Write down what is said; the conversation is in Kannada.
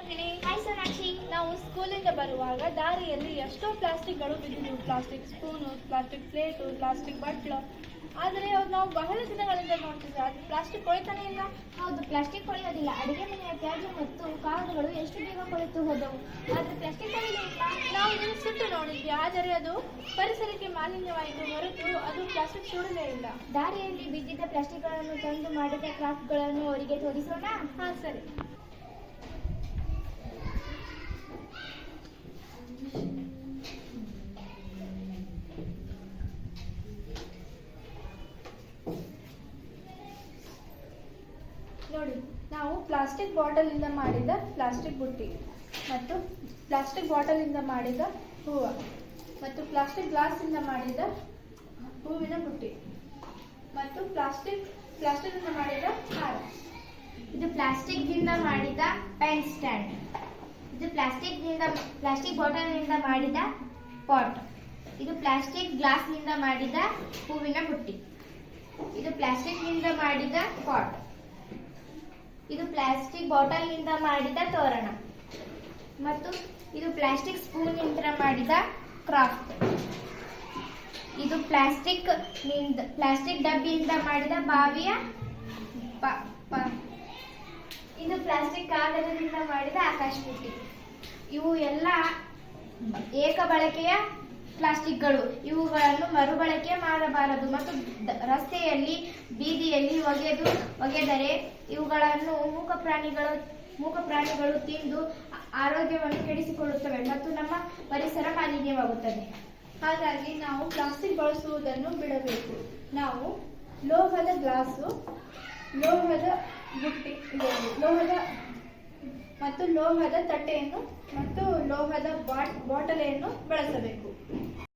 ರೋಹಿಣಿ. ಹಾಯ್ ಸೋನಾಕ್ಷಿ. ನಾವು ಸ್ಕೂಲಿಂದ ಬರುವಾಗ ದಾರಿಯಲ್ಲಿ ಎಷ್ಟೋ ಪ್ಲಾಸ್ಟಿಕ್ಗಳು ಬಿದ್ದಿದ್ದವು. Plastic spoon, plastic plate, plastic bottle. ಆದರೆ ನಾವು ಬಹಳ ದಿನಗಳಿಂದ ನೋಡ್ತಿದ್ವಿ, ಅದು ಪ್ಲಾಸ್ಟಿಕ್ ಕೊಳಿತಾನೆ ಇಲ್ಲ. ಹೌದು, ಪ್ಲಾಸ್ಟಿಕ್ ಕೊಳೆಯೋದಿಲ್ಲ. ಅಡುಗೆ ಮನೆಯ ತ್ಯಾಜ್ಯ ಮತ್ತು ಕಾಗದಗಳು ಎಷ್ಟು ಬೇಗ ಕೊಳೆತು ಹೋದವು, ಆದರೆ ಪ್ಲಾಸ್ಟಿಕ್ ಕೊಳೆಯಲಿಲ್ಲ. ನಾವು ಇದನ್ನು ಸುಟ್ಟು ನೋಡಿದ್ವಿ, ಆದರೆ ಅದು ಪರಿಸರಕ್ಕೆ ಮಾಲಿನ್ಯವಾಯಿತು ಹೊರತು ಅದು ಪ್ಲಾಸ್ಟಿಕ್ ಸುಡಲೇ ಇಲ್ಲ. ದಾರಿಯಲ್ಲಿ ಬಿದ್ದಿದ್ದ ಪ್ಲಾಸ್ಟಿಕ್ಗಳನ್ನು ತಂದು ಮಾಡಿದ ಕ್ರಾಫ್ಟ್ಗಳನ್ನು ಅವರಿಗೆ ತೋರಿಸೋಣ. ಹಾಂ, ಸರಿ. ನೋಡಿ, ನಾವು ಪ್ಲಾಸ್ಟಿಕ್ ಬಾಟಲಿಂದ ಮಾಡಿದ ಪ್ಲಾಸ್ಟಿಕ್ ಬುಟ್ಟಿ ಮತ್ತು ಪ್ಲಾಸ್ಟಿಕ್ ಬಾಟಲಿಂದ ಮಾಡಿದ ಹೂವು ಮತ್ತು ಪ್ಲಾಸ್ಟಿಕ್ ಗ್ಲಾಸಿಂದ ಮಾಡಿದ ಹೂವಿನ ಬುಟ್ಟಿ ಮತ್ತು ಪ್ಲಾಸ್ಟಿಕ್ನಿಂದ ಮಾಡಿದ ಹಾರ. ಇದು ಪ್ಲಾಸ್ಟಿಕ್ನಿಂದ ಮಾಡಿದ ಪೆನ್ ಸ್ಟ್ಯಾಂಡ್. ಇದು ಪ್ಲಾಸ್ಟಿಕ್ ಬಾಟಲ್ನಿಂದ ಮಾಡಿದ ಪಾಟ್. ಇದು ಪ್ಲಾಸ್ಟಿಕ್ ಗ್ಲಾಸ್ನಿಂದ ಮಾಡಿದ ಹೂವಿನ ಬುಟ್ಟಿ. ಇದು ಪ್ಲಾಸ್ಟಿಕ್ನಿಂದ ಮಾಡಿದ ಪಾಟ್. ಇದು ಪ್ಲಾಸ್ಟಿಕ್ ಬಾಟಲ್ನಿಂದ ಮಾಡಿದ ತೋರಣ ಮತ್ತು ಇದು ಪ್ಲಾಸ್ಟಿಕ್ ಸ್ಪೂನ್ನಿಂದ ಮಾಡಿದ ಕ್ರಾಫ್ಟ್. ಇದು ಪ್ಲಾಸ್ಟಿಕ್ ಡಬ್ಬಿಯಿಂದ ಮಾಡಿದ ಬಾವಿಯ ಇದು ಪ್ಲಾಸ್ಟಿಕ್ ಕಾಗದದಿಂದ ಮಾಡಿದ ಆಕಾಶ ಬುಟ್ಟಿ. ಇವು ಎಲ್ಲ ಏಕ ಬಳಕೆಯ ಪ್ಲಾಸ್ಟಿಕ್ಗಳು. ಇವುಗಳನ್ನು ಮರುಬಳಕೆ ಮಾಡಬಾರದು ಮತ್ತು ರಸ್ತೆಯಲ್ಲಿ, ಬೀದಿಯಲ್ಲಿ ಒಗೆದರೆ ಇವುಗಳನ್ನು ಮೂಕ ಪ್ರಾಣಿಗಳು ತಿಂದು ಆರೋಗ್ಯವನ್ನು ಕೆಡಿಸಿಕೊಳ್ಳುತ್ತವೆ ಮತ್ತು ನಮ್ಮ ಪರಿಸರ ಮಾಲಿನ್ಯವಾಗುತ್ತದೆ. ಹಾಗಾಗಿ ನಾವು ಪ್ಲಾಸ್ಟಿಕ್ ಬಳಸುವುದನ್ನು ಬಿಡಬೇಕು. ನಾವು ಲೋಹದ ಗ್ಲಾಸು, ಲೋಹದ ಬುಟ್ಟಿ, ಮತ್ತು ಲೋಹದ ತಟ್ಟೆಯನ್ನು ಮತ್ತು ಲೋಹದ ಬಾಟಲಿಯನ್ನು ಬಳಸಬೇಕು.